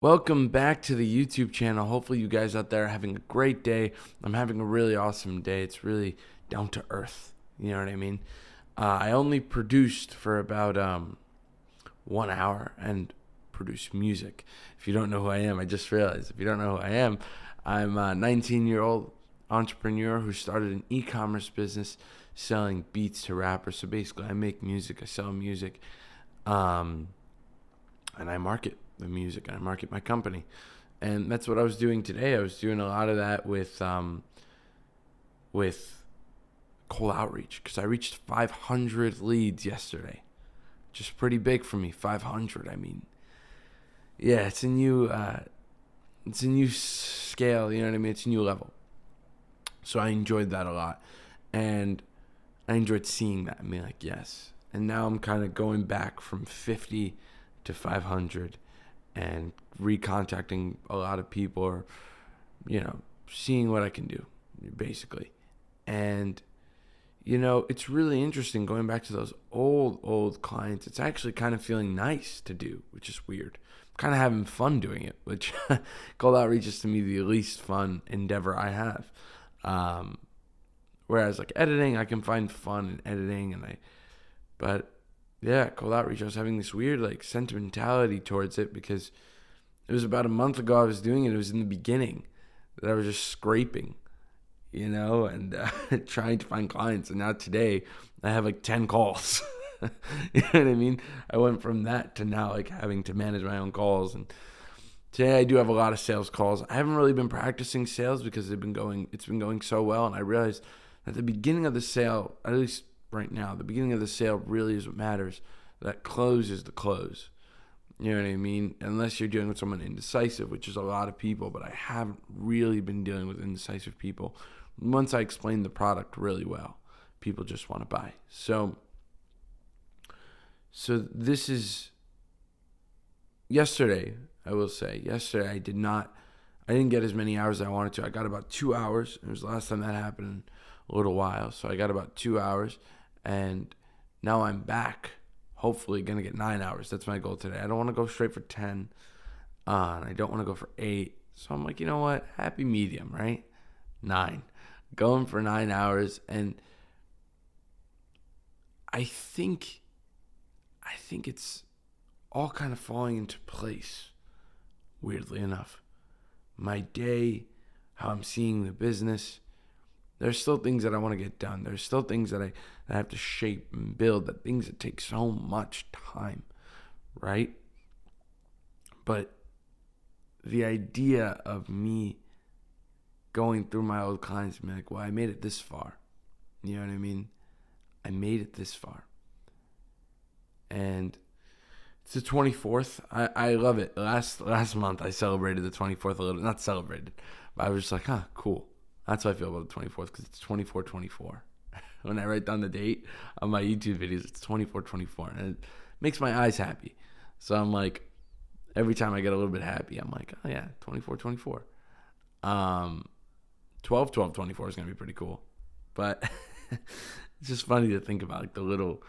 Welcome back to the YouTube channel. Hopefully you guys out there are having a great day. I'm having a really awesome day. It's really down to earth. You know what I mean? I only produced for about 1 hour and produced music. If you don't know who I am, I just realized. If you don't know who I am, I'm a 19-year-old entrepreneur who started an e-commerce business selling beats to rappers. So basically, I make music, I sell music, and I market the music, and I market my company. And that's what I was doing today. I was doing a lot of that with cold outreach because I reached 500 leads yesterday, which is pretty big for me. 500. I mean, yeah, it's a new scale. You know what I mean? It's a new level. So I enjoyed that a lot, and I enjoyed seeing that. I mean, like, yes. And now I'm kind of going back from 50 to 500 and recontacting a lot of people, or seeing what I can do, basically. And it's really interesting going back to those old clients. It's actually kind of feeling nice to do, which is weird. I'm kind of having fun doing it, which cold outreach is to me the least fun endeavor I have. Whereas like editing, I can find fun in editing, but yeah, cold outreach, I was having this weird like sentimentality towards it because it was about a month ago I was doing it. It was in the beginning that I was just scraping, and trying to find clients. And now today I have like 10 calls. You know what I mean? I went from that to now like having to manage my own calls. And today I do have a lot of sales calls. I haven't really been practicing sales because it's been going so well. And I realized at the beginning of the sale, at least right now, the beginning of the sale really is what matters. That close is the close. You know what I mean? Unless you're dealing with someone indecisive, which is a lot of people, but I haven't really been dealing with indecisive people. Once I explain the product really well, people just want to buy. So this is yesterday, I will say. Yesterday I didn't get as many hours as I wanted to. I got about 2 hours. It was the last time that happened in a little while. So I got about 2 hours, and now I'm back. Hopefully going to get 9 hours. That's my goal today. I don't want to go straight for 10. And I don't want to go for 8. So I'm like, you know what? Happy medium, right? 9. Going for 9 hours. And I think it's all kind of falling into place, weirdly enough. My day, how I'm seeing the business. There's still things that I want to get done. There's still things that I have to shape and build, that things that take so much time, right? But the idea of me going through my old clients and being like, well, I made it this far. You know what I mean? I made it this far. And it's the 24th. I love it. Last month I celebrated the 24th a little. Not celebrated, but I was just like, cool. That's how I feel about the 24th, because it's 24/24. When I write down the date on my YouTube videos, it's 24/24, and it makes my eyes happy. So I'm like, every time I get a little bit happy, I'm like, oh yeah, 24/24. 12/12/24 is gonna be pretty cool, but it's just funny to think about, like, the little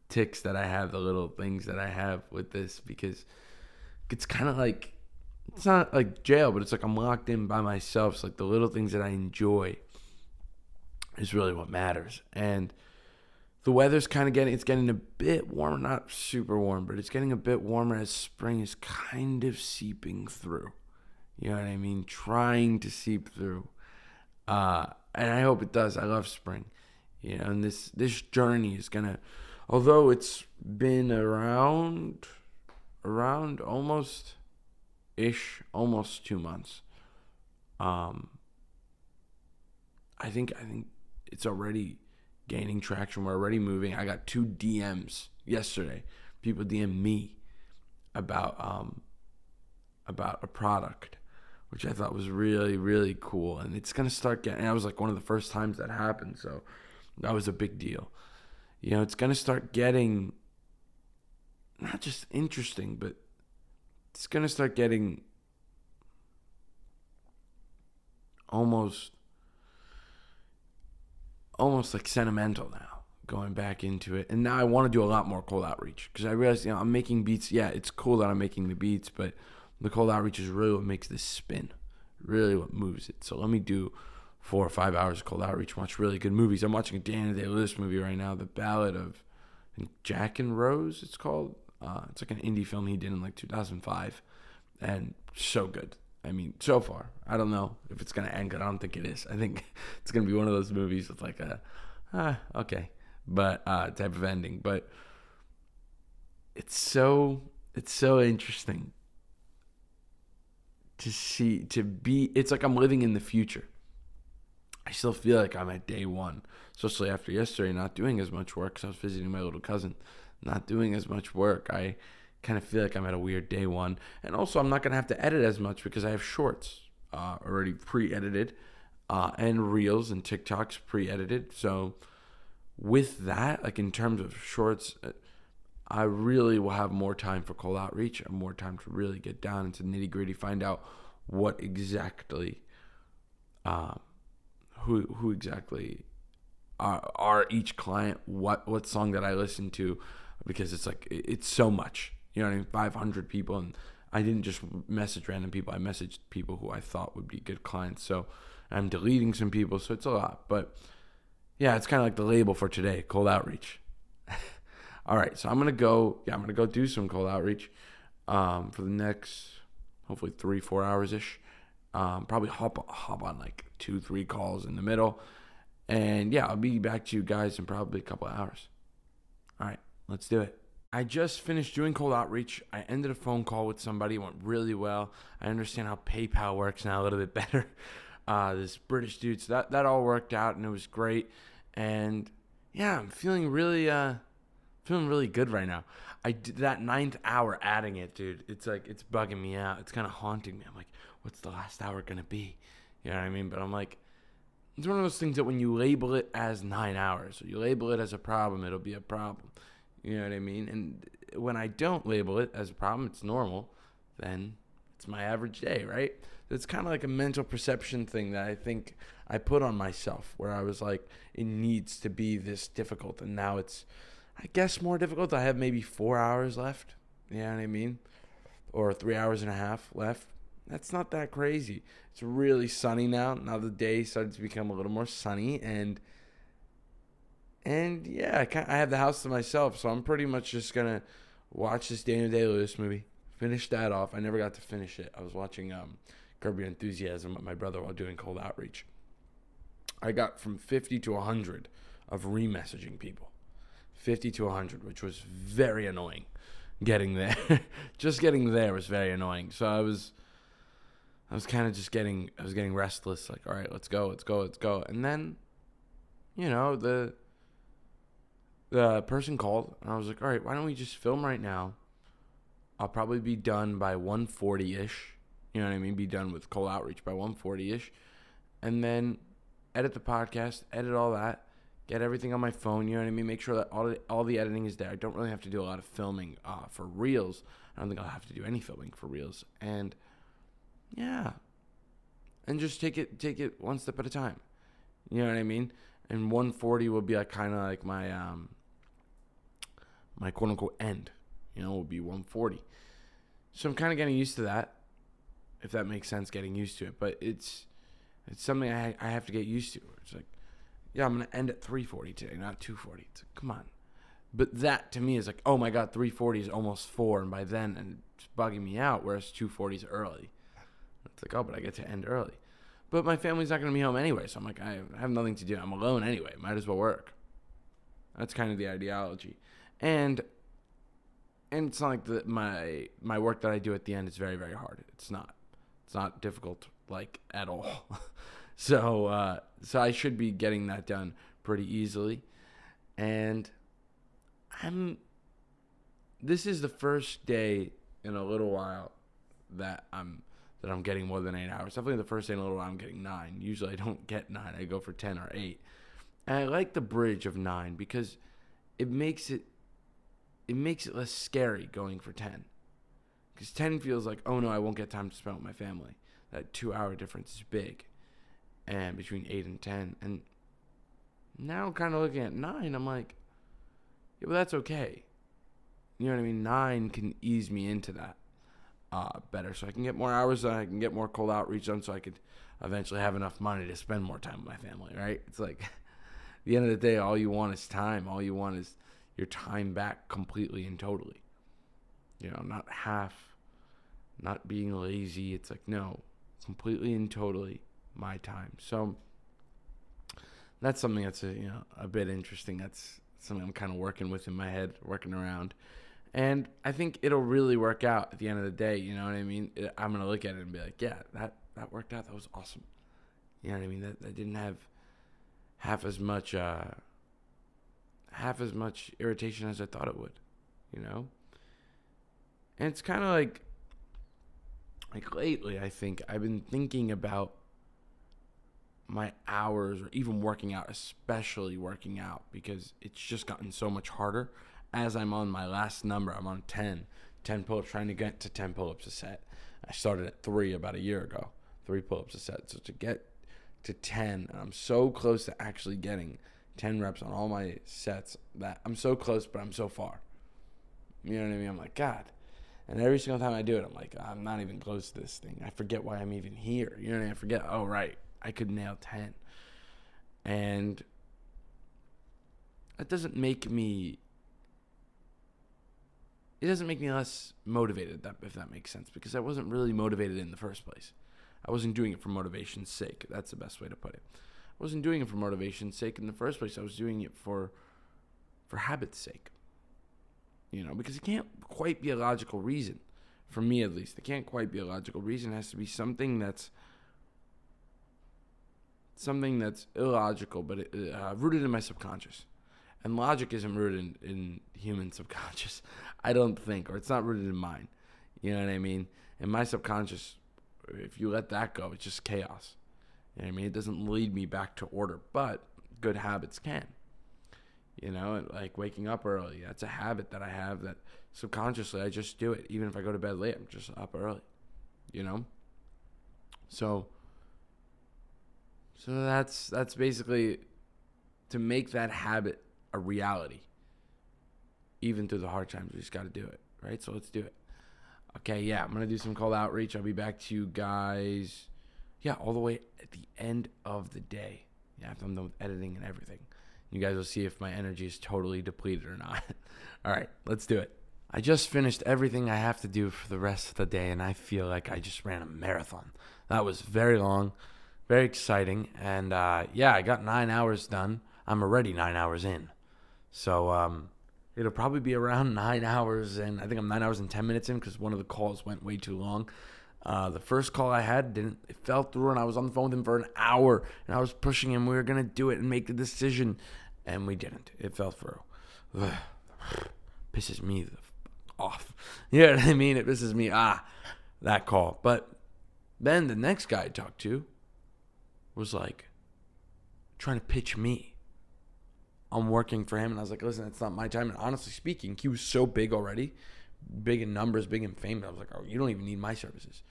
ticks that I have, the little things that I have with this, because it's kind of like, it's not like jail, but it's like I'm locked in by myself. So like the little things that I enjoy is really what matters. And the weather's kind of getting a bit warmer, not super warm, but it's getting a bit warmer as spring is kind of seeping through. You know what I mean? Trying to seep through. And I hope it does. I love spring. And this journey is gonna, although it's been around almost 2 months. I think it's already gaining traction. We're already moving. I got 2 DMs yesterday. People DM me about a product, which I thought was really, really cool. And it's gonna start getting. And that was like one of the first times that happened, so that was a big deal. It's gonna start getting not just interesting, but it's going to start getting almost like sentimental now, going back into it. And now I want to do a lot more cold outreach because I realize, I'm making beats. Yeah, it's cool that I'm making the beats, but The cold outreach is really what makes this spin, really what moves it. So let me do 4 or 5 hours of cold outreach, watch really good movies. I'm watching a Daniel Day-Lewis movie right now, The Ballad of Jack and Rose, it's called. It's like an indie film he did in like 2005, and so good. I mean, so far, I don't know if it's gonna end good. I don't think it is. I think it's gonna be one of those movies with like okay, but type of ending. But it's so interesting to be. It's like I'm living in the future. I still feel like I'm at day one, especially after yesterday not doing as much work because I was visiting my little cousin, not doing as much work. I kind of feel like I'm at a weird day one. And also, I'm not going to have to edit as much because I have shorts already pre-edited and reels and TikToks pre-edited. So with that, like in terms of shorts, I really will have more time for cold outreach and more time to really get down into nitty gritty, find out what exactly who exactly are each client, what song that I listen to, because it's like it's so much, you know what I mean, 500 people, and I didn't just message random people, I messaged people who I thought would be good clients, so I'm deleting some people, so it's a lot. But yeah, it's kind of like the label for today, cold outreach. All right, so I'm gonna go do some cold outreach for the next hopefully 3-4 hours ish. Probably hop on like 2-3 calls in the middle. And yeah, I'll be back to you guys in probably a couple of hours. All right, let's do it. I just finished doing cold outreach. I ended a phone call with somebody. It went really well. I understand how PayPal works now a little bit better. This British dude. So that all worked out and it was great. And yeah, I'm feeling really good right now. I did that 9th hour adding it, dude. It's like, it's bugging me out. It's kind of haunting me. I'm like, what's the last hour going to be? You know what I mean? But I'm like, it's one of those things that when you label it as 9 hours, or you label it as a problem, it'll be a problem. You know what I mean? And when I don't label it as a problem, it's normal, then it's my average day, right? It's kind of like a mental perception thing that I think I put on myself, where I was like, it needs to be this difficult. And now it's, I guess, more difficult. I have maybe 4 hours left. You know what I mean? Or 3 hours and a half left. That's not that crazy. It's really sunny now. Now the day started to become a little more sunny, and yeah, I have the house to myself, so I'm pretty much just gonna watch this Daniel Day-Lewis movie, finish that off. I never got to finish it. I was watching Curb Your Enthusiasm with my brother while doing cold outreach. I got from 50 to 100 of remessaging people, 50 to 100, which was very annoying. Getting there, just getting there was very annoying. So I was kind of just getting restless. Like, all right, let's go. And then, you know, the person called, and I was like, all right, why don't we just film right now? I'll probably be done by 1:40-ish. You know what I mean? Be done with cold outreach by 1:40-ish. And then edit the podcast, edit all that, get everything on my phone, you know what I mean? Make sure that all the editing is there. I don't really have to do a lot of filming for Reels. I don't think I'll have to do any filming for Reels. And yeah. And just take it one step at a time. You know what I mean? And 1:40 will be like kind of like my my quote unquote end. You know, will be 1:40. So I'm kind of getting used to that, if that makes sense, getting used to it. But it's something I have to get used to. It's like, yeah, I'm gonna end at 3:40 today, not 2:40. It's like, come on. But that to me is like, oh my god, 3:40 is almost 4, and by then, and it's bugging me out. Whereas 2:40 is early. It's like, oh, but I get to end early. But my family's not going to be home anyway, so I'm like, I have nothing to do. I'm alone anyway. Might as well work. That's kind of the ideology. And it's not like my work that I do at the end is very, very hard. It's not. It's not difficult, like, at all. So I should be getting that done pretty easily. And this is the first day in a little while that I'm getting more than 8 hours. Definitely the first day in a little while I'm getting 9. Usually I don't get 9. I go for 10 or 8. And I like the bridge of 9 because it makes it less scary going for 10. Because 10 feels like, oh no, I won't get time to spend with my family. That 2-hour difference is big. And between 8 and 10. And now kind of looking at 9, I'm like, yeah, well, that's okay. You know what I mean? 9 can ease me into that. better, so I can get more hours done. I can get more cold outreach done, so I could eventually have enough money to spend more time with my family. Right? It's like at the end of the day, all you want is time. All you want is your time back completely and totally. Not half, not being lazy. It's like, no, completely and totally my time. So that's something that's a bit interesting. That's something I'm kind of working with in my head, working around. And I think it'll really work out at the end of the day. You know what I mean? I'm going to look at it and be like, yeah, that worked out. That was awesome. You know what I mean? That didn't have half as much irritation as I thought it would, And it's kind of like lately, I think I've been thinking about my hours, or even working out, especially working out, because it's just gotten so much harder. As I'm on my last number, I'm on 10 pull-ups, trying to get to 10 pull-ups a set. I started at 3 about a year ago, 3 pull-ups a set. So to get to 10, and I'm so close to actually getting 10 reps on all my sets, that I'm so close, but I'm so far. You know what I mean? I'm like, God. And every single time I do it, I'm like, I'm not even close to this thing. I forget why I'm even here. You know what I mean? I forget, oh, right, I could nail 10. And that doesn't make me less motivated, if that makes sense, because I wasn't really motivated in the first place. I wasn't doing it for motivation's sake. That's the best way to put it. I wasn't doing it for motivation's sake in the first place. I was doing it for habit's sake. Because it can't quite be a logical reason, for me at least. It can't quite be a logical reason. It has to be something that's illogical, but rooted in my subconscious. And logic isn't rooted in human subconscious, I don't think, or it's not rooted in mine. You know what I mean? In my subconscious, if you let that go, it's just chaos. You know what I mean? It doesn't lead me back to order, but good habits can. Like waking up early, that's a habit that I have that subconsciously I just do it. Even if I go to bed late, I'm just up early, So that's basically to make that habit a reality. Even through the hard times, we just got to do it, right? So let's do it. Okay, yeah, I'm going to do some cold outreach. I'll be back to you guys, all the way at the end of the day. Yeah, after I'm done with editing and everything. You guys will see if my energy is totally depleted or not. All right, let's do it. I just finished everything I have to do for the rest of the day, and I feel like I just ran a marathon. That was very long, very exciting, and I got 9 hours done. I'm already 9 hours in. So it'll probably be around 9 hours, and I think I'm 9 hours and 10 minutes in because one of the calls went way too long. The first call I had it fell through, and I was on the phone with him for an hour, and I was pushing him. We were going to do it and make the decision, and we didn't. It fell through. Ugh. Pisses me off. You know what I mean? It pisses me, that call. But then the next guy I talked to was like trying to pitch me. I'm working for him, and I was like, listen, it's not my time. And honestly speaking, he was so big already, big in numbers, big in fame. I was like, oh, you don't even need my services.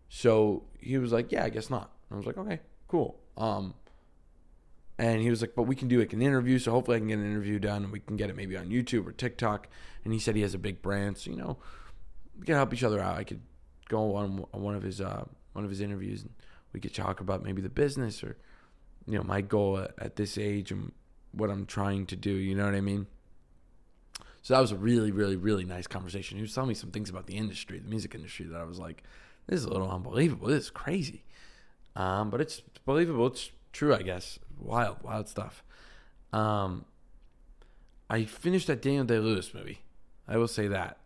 So he was like, yeah, I guess not. And I was like, okay, cool. And he was like, but we can do like an interview. So hopefully I can get an interview done, and we can get it maybe on YouTube or TikTok. And he said he has a big brand. So, we can help each other out. I could go on one of his interviews, and we could talk about maybe the business or, my goal at this age and what I'm trying to do. You know what I mean? So that was a really, really, really nice conversation. He was telling me some things about the industry, the music industry, that I was like, this is a little unbelievable. This is crazy. But it's believable. It's true, I guess. Wild stuff. I finished that Daniel Day-Lewis movie. I will say that.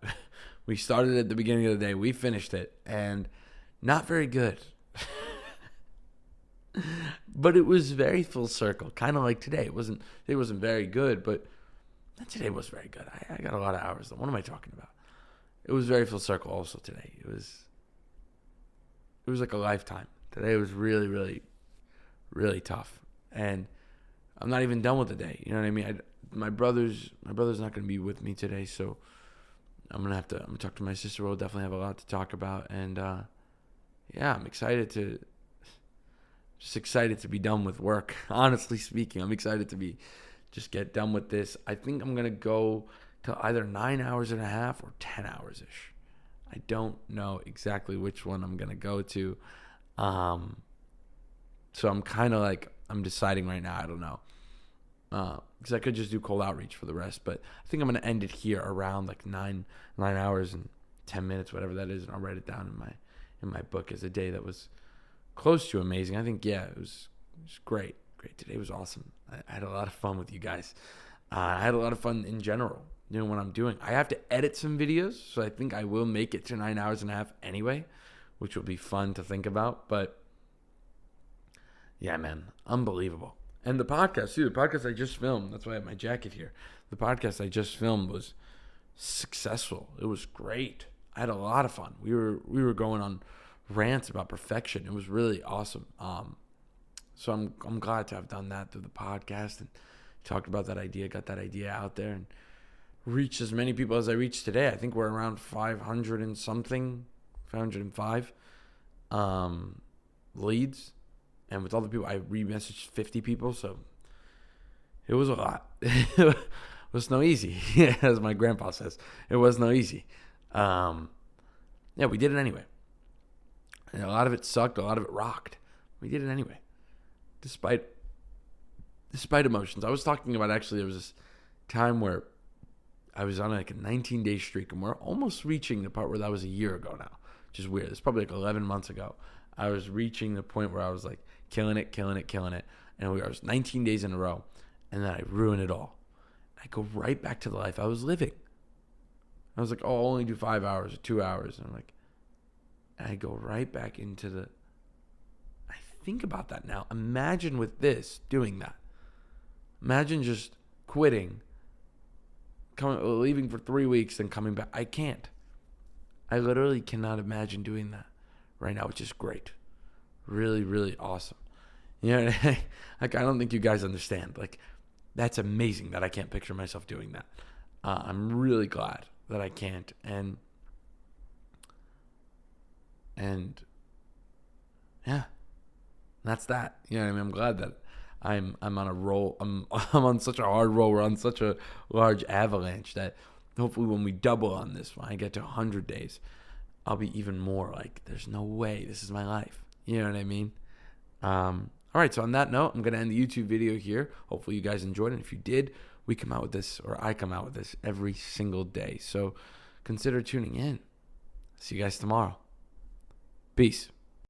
We started at the beginning of the day. We finished it. And not very good. But it was very full circle. Kind of like today. It wasn't very good, but today was very good. I got a lot of hours though. What am I talking about? It was very full circle also today. It was like a lifetime. Today was really, really, really tough. And I'm not even done with the day. You know what I mean? My brother's not going to be with me today, so I'm going to talk to my sister. We'll definitely have a lot to talk about. And I'm excited to be done with work. Honestly speaking, I'm excited to just get done with this. I think I'm going to go to either 9 hours and a half or 10 hours-ish. I don't know exactly which one I'm going to go to. So I'm kind of like, I'm deciding right now. I don't know. Because I could just do cold outreach for the rest. But I think I'm going to end it here around like 9 hours and 10 minutes, whatever that is. And I'll write it down in my book as a day that was close to amazing. I think, yeah, it was great. Great. Today was awesome. I had a lot of fun with you guys. I had a lot of fun in general doing what I'm doing. I have to edit some videos, so I think I will make it to 9 hours and a half anyway, which will be fun to think about. But yeah, man, unbelievable. And the podcast, too. The podcast I just filmed, that's why I have my jacket here. The podcast I just filmed was successful. It was great. I had a lot of fun. We were going on rants about perfection. It was really awesome. So I'm glad to have done that through the podcast and talked about that idea, got that idea out there, and reached as many people as I reached today. I think we're around 500 and something, 505 leads. And with all the people, I re-messaged 50 people, so it was a lot. It was no easy, as my grandpa says. It was no easy. Yeah, we did it anyway. And a lot of it sucked, a lot of it rocked. We did it anyway, despite emotions. I was talking about, actually, there was this time where I was on like a 19-day streak, and we're almost reaching the part where that was a year ago now, which is weird. It's probably like 11 months ago. I was reaching the point where I was like killing it. And I was 19 days in a row, and then I ruined it all. I go right back to the life I was living. I was like, oh, I'll only do 5 hours or 2 hours. And I'm like, and I go right back into I think about that now. Imagine with this, doing that. Imagine just quitting, leaving for 3 weeks, then coming back. I can't. I literally cannot imagine doing that right now, which is great. Really, really awesome. You know, like, I don't think you guys understand. Like, that's amazing that I can't picture myself doing that. I'm really glad that I can't. And yeah, that's that. You know what I mean? I'm glad that I'm on a roll. I'm on such a hard roll. We're on such a large avalanche that hopefully when we double on this, when I get to 100 days, I'll be even more like, there's no way this is my life. You know what I mean? All right, so on that note, I'm going to end the YouTube video here. Hopefully you guys enjoyed it. If you did, we come out with this, or I come out with this every single day. So consider tuning in. See you guys tomorrow. Peace.